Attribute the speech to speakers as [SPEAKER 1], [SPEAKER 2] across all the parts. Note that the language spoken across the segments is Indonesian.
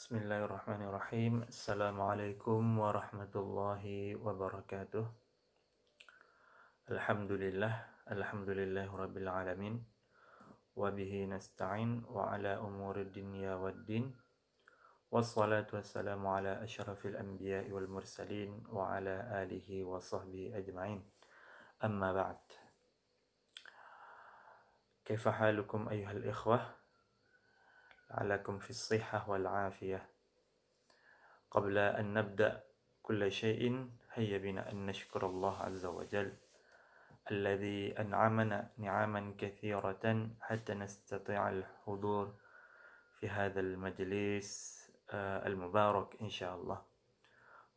[SPEAKER 1] Bismillahirrahmanirrahim. Assalamualaikum warahmatullahi wabarakatuh. Alhamdulillah rabbil alamin. Wa bihi nasta'in wa ala umuri dunya waddin. Wassalatu wassalamu ala asyrafil anbiya'i wal mursalin wa ala alihi wa sahbihi ajma'in. Amma ba'd. Kaifa halukum ayyuhal ikhwah? La'alakum fis sihhah wal afiyah. قبل أن نبدأ كل شيء هيا بنا أن نشكر الله عز وجل الذي أنعمنا نعما كثيرة حتى نستطيع الحضور في هذا المجلس المبارك إن شاء الله،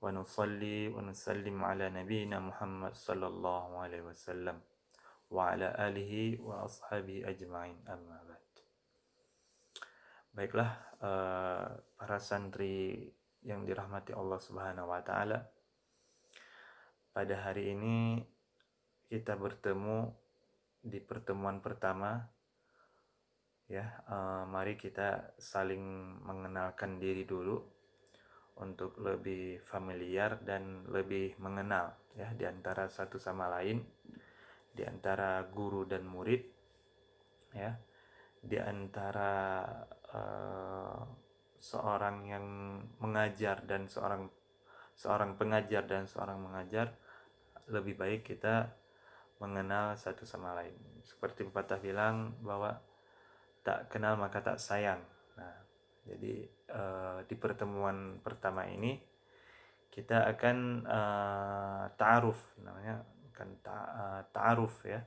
[SPEAKER 1] ونصلي ونسلم على نبينا محمد صلى الله عليه وسلم وعلى آله وأصحابه أجمعين. أما بعد. Baiklah, para santri yang dirahmati Allah Subhanahu wa taala. Pada hari ini kita bertemu di pertemuan pertama ya. Mari kita saling mengenalkan diri dulu untuk lebih familiar dan lebih mengenal ya di antara satu sama lain, di antara guru dan murid ya, di antara seorang yang mengajar dan seorang pengajar dan seorang mengajar. Lebih baik kita mengenal satu sama lain. Seperti pepatah bilang bahwa tak kenal maka tak sayang. Nah, jadi di pertemuan pertama ini kita akan ta'aruf, namanya kan ta'aruf ya.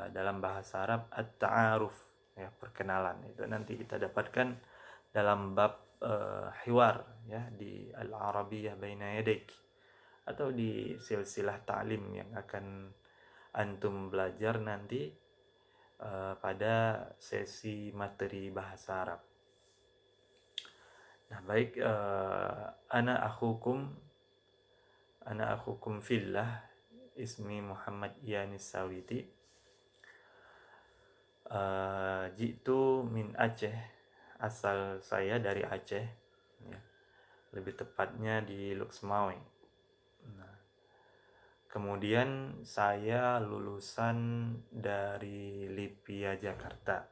[SPEAKER 1] Dalam bahasa Arab at-ta'aruf ya, perkenalan. Itu nanti kita dapatkan dalam bab hiwar ya di Al-Arabiyyah Baina Yadik, atau di silsilah ta'lim yang akan antum belajar nanti pada sesi materi bahasa Arab. Nah, baik, ana akhukum fillah, ismi Muhammad Yanis Sawiti, jitu min Aceh. Asal saya dari Aceh ya. Lebih tepatnya di Luxmawe. Nah, kemudian saya lulusan dari Lipia Jakarta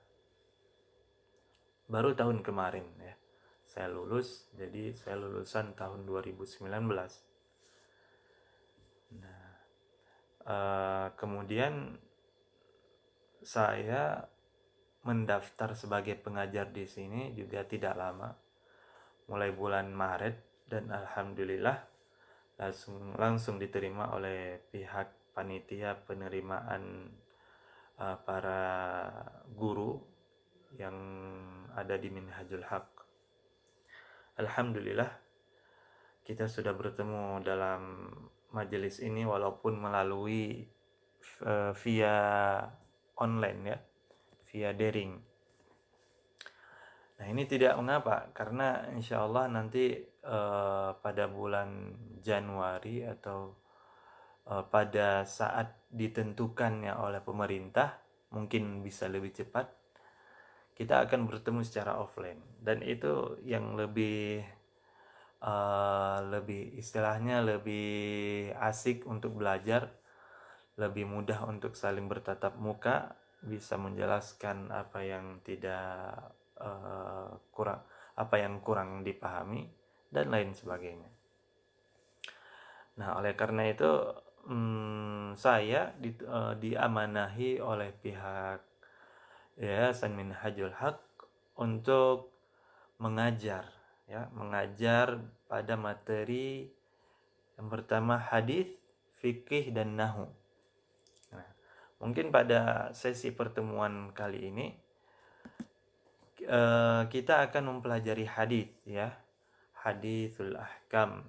[SPEAKER 1] baru tahun kemarin ya. Saya lulus, jadi saya lulusan tahun 2019. Nah, kemudian saya mendaftar sebagai pengajar di sini juga tidak lama, mulai bulan Maret, dan alhamdulillah langsung diterima oleh pihak panitia penerimaan para guru yang ada di Minhajul Haq. Alhamdulillah kita sudah bertemu dalam majelis ini walaupun melalui via online ya, via daring. Nah, ini tidak mengapa, karena insya Allah nanti pada bulan Januari atau pada saat ditentukannya oleh pemerintah, mungkin bisa lebih cepat, kita akan bertemu secara offline. Dan itu yang lebih istilahnya lebih asik untuk belajar, lebih mudah untuk saling bertatap muka, bisa menjelaskan apa yang kurang dipahami dan lain sebagainya. Nah, oleh karena itu saya diamanahi oleh pihak Yayasan Minhajul Haq untuk mengajar pada materi yang pertama hadis, fikih dan nahwu. Nah, mungkin pada sesi pertemuan kali ini kita akan mempelajari hadis ya, hadisul ahkam.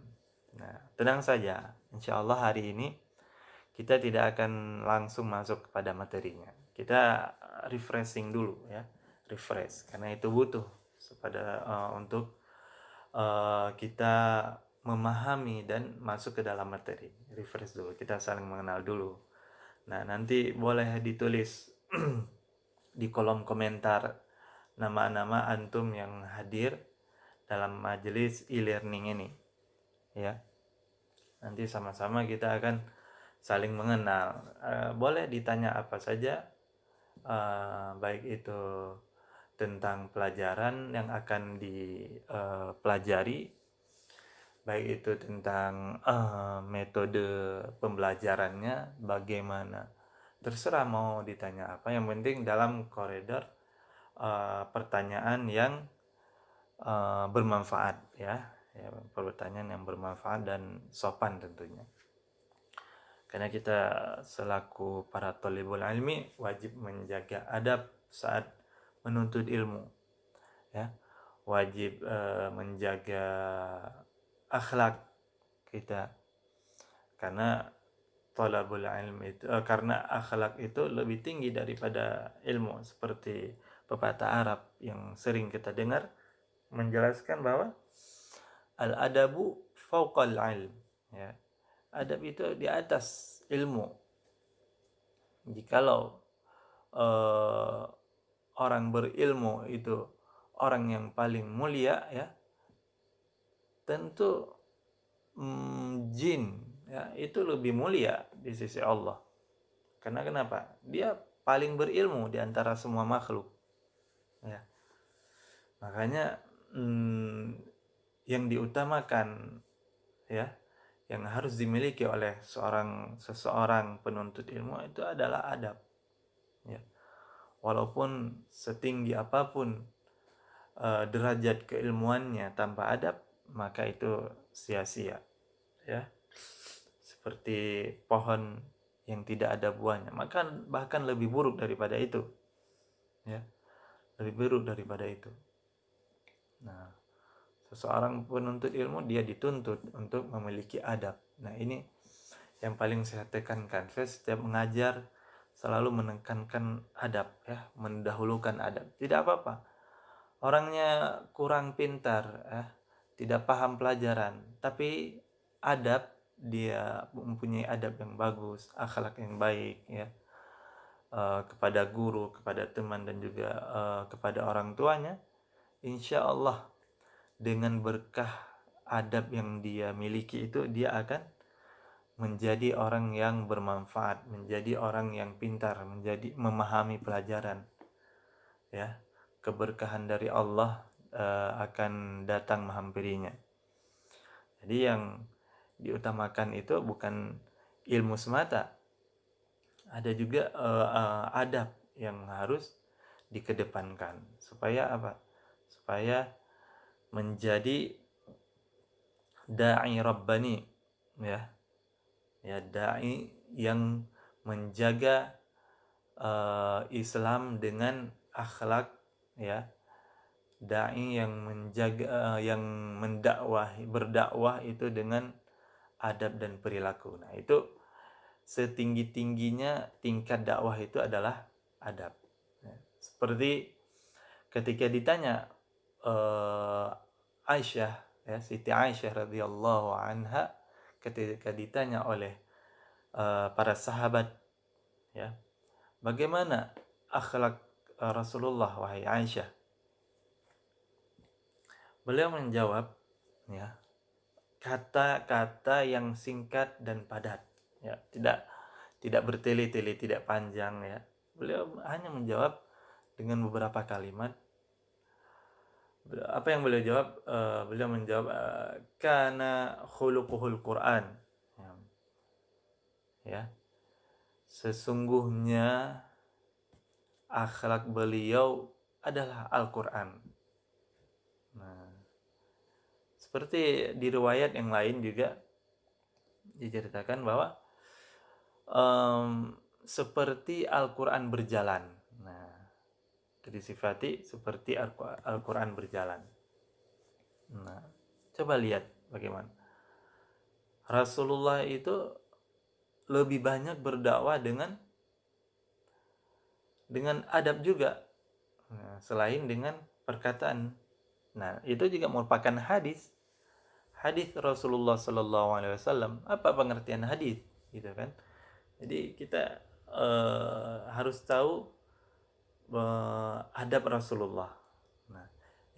[SPEAKER 1] Nah, tenang saja, insya Allah hari ini kita tidak akan langsung masuk kepada materinya. Kita refreshing dulu ya, karena itu butuh untuk kita memahami dan masuk ke dalam materi. Refresh dulu, kita saling mengenal dulu. Nah, nanti boleh ditulis di kolom komentar nama-nama antum yang hadir dalam majelis e-learning ini, ya. Nanti sama-sama kita akan saling mengenal. Boleh ditanya apa saja, baik itu tentang pelajaran yang akan dipelajari, baik itu tentang metode pembelajarannya bagaimana, terserah mau ditanya apa, yang penting dalam koridor pertanyaan yang bermanfaat, ya, pertanyaan yang bermanfaat dan sopan tentunya, karena kita selaku para thalibul ilmi wajib menjaga adab saat menuntut ilmu, ya, wajib menjaga akhlak kita, karena thalabul ilmi itu karena akhlak itu lebih tinggi daripada ilmu, seperti pepatah Arab yang sering kita dengar menjelaskan bahwa al-adabu fauqal ilm, ya, adab itu di atas ilmu. Jikalau orang berilmu itu orang yang paling mulia, ya, tentu jin, ya, itu lebih mulia di sisi Allah. Karena kenapa? Dia paling berilmu di antara semua makhluk, ya. Makanya yang diutamakan, ya, yang harus dimiliki oleh seseorang penuntut ilmu itu adalah adab, ya. Walaupun setinggi apapun derajat keilmuannya tanpa adab, maka itu sia-sia, ya. Seperti pohon yang tidak ada buahnya, maka bahkan lebih buruk daripada itu, ya, lebih buruk daripada itu. Nah, seseorang penuntut ilmu dia dituntut untuk memiliki adab. Nah, ini yang paling saya tekankan. Saya setiap mengajar selalu menekankan adab, ya, mendahulukan adab. Tidak apa-apa orangnya kurang pintar, ya, tidak paham pelajaran, tapi adab, dia mempunyai adab yang bagus, akhlak yang baik, ya, kepada guru, kepada teman, dan juga kepada orang tuanya, insya Allah dengan berkah adab yang dia miliki itu, dia akan menjadi orang yang bermanfaat, menjadi orang yang pintar, menjadi memahami pelajaran, ya. Keberkahan dari Allah akan datang menghampirinya. Jadi yang diutamakan itu bukan ilmu semata, ada juga adab yang harus dikedepankan, supaya apa? Supaya menjadi da'i rabbani, ya, da'i yang menjaga Islam dengan akhlak, ya, dai yang menjaga yang berdakwah itu dengan adab dan perilaku. Nah, itu setinggi-tingginya tingkat dakwah itu adalah adab. Seperti ketika ditanya Aisyah, ya, Siti Aisyah radhiyallahu anha, ketika ditanya oleh para sahabat, ya, bagaimana akhlak Rasulullah wahai Aisyah? Beliau menjawab, ya, kata-kata yang singkat dan padat, ya, tidak bertele-tele, tidak panjang, ya. Beliau hanya menjawab dengan beberapa kalimat. Apa yang beliau jawab? Beliau menjawab, kana khuluquhul Quran, ya, sesungguhnya akhlak beliau adalah Al-Quran. Nah, seperti di riwayat yang lain juga diceritakan bahwa seperti Al-Quran berjalan. Nah, itu disifati seperti Al-Quran berjalan. Nah, coba lihat bagaimana Rasulullah itu lebih banyak berdakwah dengan adab juga, nah, selain dengan perkataan. Nah, itu juga merupakan hadis Rasulullah Sallallahu Alaihi Wasallam. Apa pengertian hadis, gitu kan? Jadi kita harus tahu adab Rasulullah. Nah,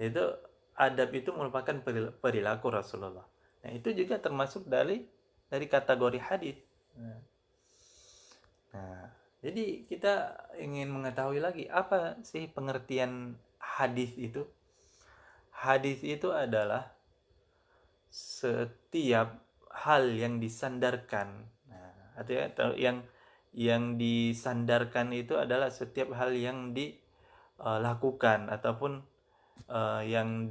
[SPEAKER 1] itu adab itu merupakan perilaku Rasulullah. Nah, itu juga termasuk dari kategori hadis. Nah, jadi kita ingin mengetahui lagi apa sih pengertian hadis itu? Hadis itu adalah setiap hal yang disandarkan. Nah, artinya yang disandarkan itu adalah setiap hal yang dilakukan ataupun yang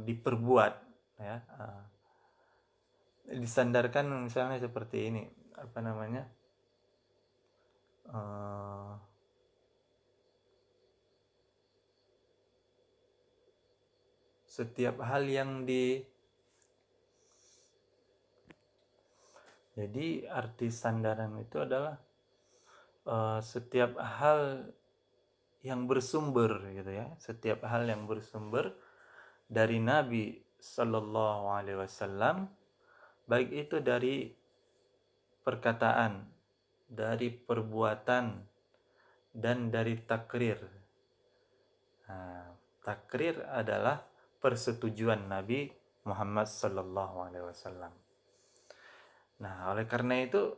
[SPEAKER 1] diperbuat, ya. Disandarkan misalnya seperti ini, apa namanya, setiap hal yang jadi arti sandaran itu adalah setiap hal yang bersumber gitu ya, setiap hal yang bersumber dari Nabi Sallallahu Alaihi Wasallam, baik itu dari perkataan, dari perbuatan, dan dari takrir. Nah, takrir adalah persetujuan Nabi Muhammad Sallallahu Alaihi Wasallam. Nah, oleh karena itu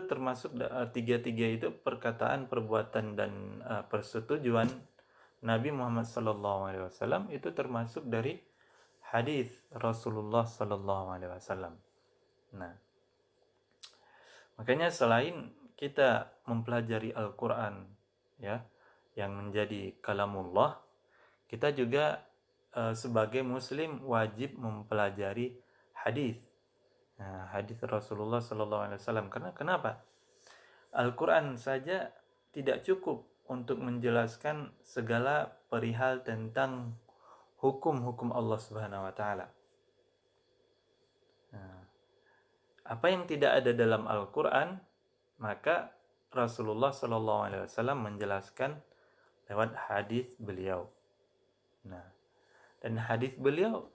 [SPEAKER 1] termasuk tiga-tiga itu, perkataan, perbuatan, dan persetujuan Nabi Muhammad SAW itu termasuk dari hadis Rasulullah SAW. Nah, makanya selain kita mempelajari Al-Quran, ya, yang menjadi kalamullah, kita juga sebagai Muslim wajib mempelajari hadis. Nah, hadis Rasulullah SAW. Karena kenapa? Al-Quran saja tidak cukup untuk menjelaskan segala perihal tentang hukum-hukum Allah Subhanahu wa taala. Nah, apa yang tidak ada dalam Al-Quran, maka Rasulullah SAW menjelaskan lewat hadis beliau. Nah, dan hadis beliau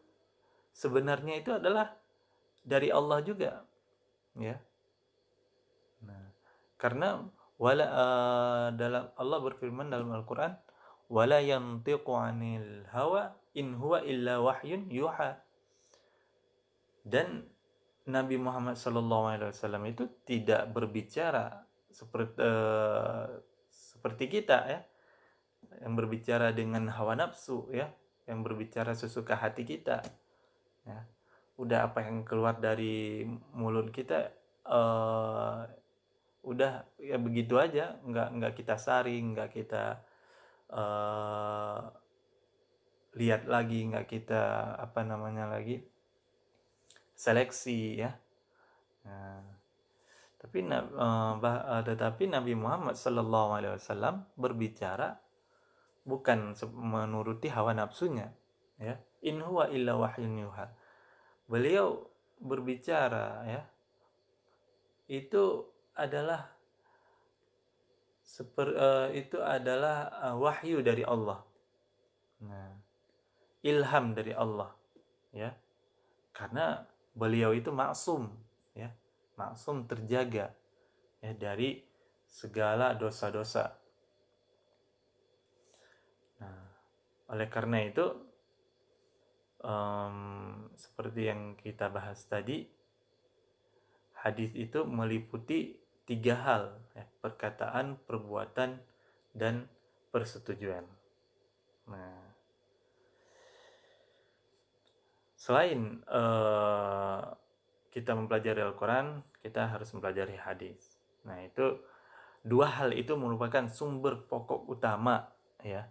[SPEAKER 1] sebenarnya itu adalah dari Allah juga, ya. Nah, karena dalam Allah berfirman dalam Al-Quran, wala yantiqu anil hawa in huwa illa wahyun yuha. Dan Nabi Muhammad SAW itu tidak berbicara seperti kita, ya, yang berbicara dengan hawa nafsu, ya, yang berbicara sesuka hati kita, ya. Udah apa yang keluar dari mulut kita, udah ya begitu aja, nggak kita saring, nggak kita lihat lagi, nggak kita seleksi, ya. Nah, tetapi Nabi Muhammad SAW berbicara bukan menuruti hawa nafsunya, ya. In huwa illa wahyun yuha. Beliau berbicara, ya, itu adalah wahyu dari Allah. Nah, ilham dari Allah, ya. Karena beliau itu maksum, ya, maksum, terjaga, ya, dari segala dosa-dosa. Nah, oleh karena itu seperti yang kita bahas tadi, hadis itu meliputi 3 hal, ya, perkataan, perbuatan, dan persetujuan. Nah, selain kita mempelajari Al-Quran, kita harus mempelajari hadis. Nah, itu 2 hal itu merupakan sumber pokok utama, ya,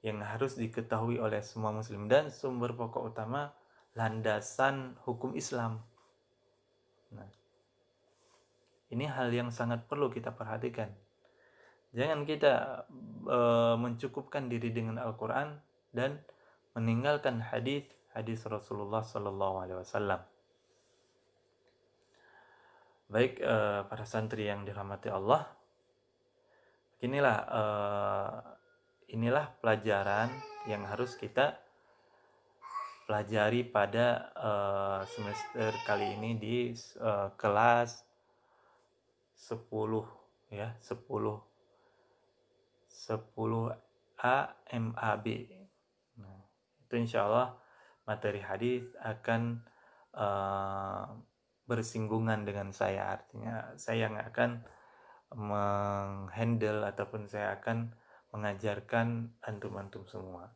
[SPEAKER 1] yang harus diketahui oleh semua Muslim, dan sumber pokok utama landasan hukum Islam. Nah, ini hal yang sangat perlu kita perhatikan. Jangan kita mencukupkan diri dengan Al-Quran dan meninggalkan hadis Rasulullah SAW. Baik, para santri yang dirahmati Allah, inilah pelajaran yang harus kita pelajari pada semester kali ini di kelas 10, ya, 10 10A MAB. Nah, itu insya Allah materi hadis akan bersinggungan dengan saya, artinya saya yang akan menghandle ataupun saya akan mengajarkan antum-antum semua.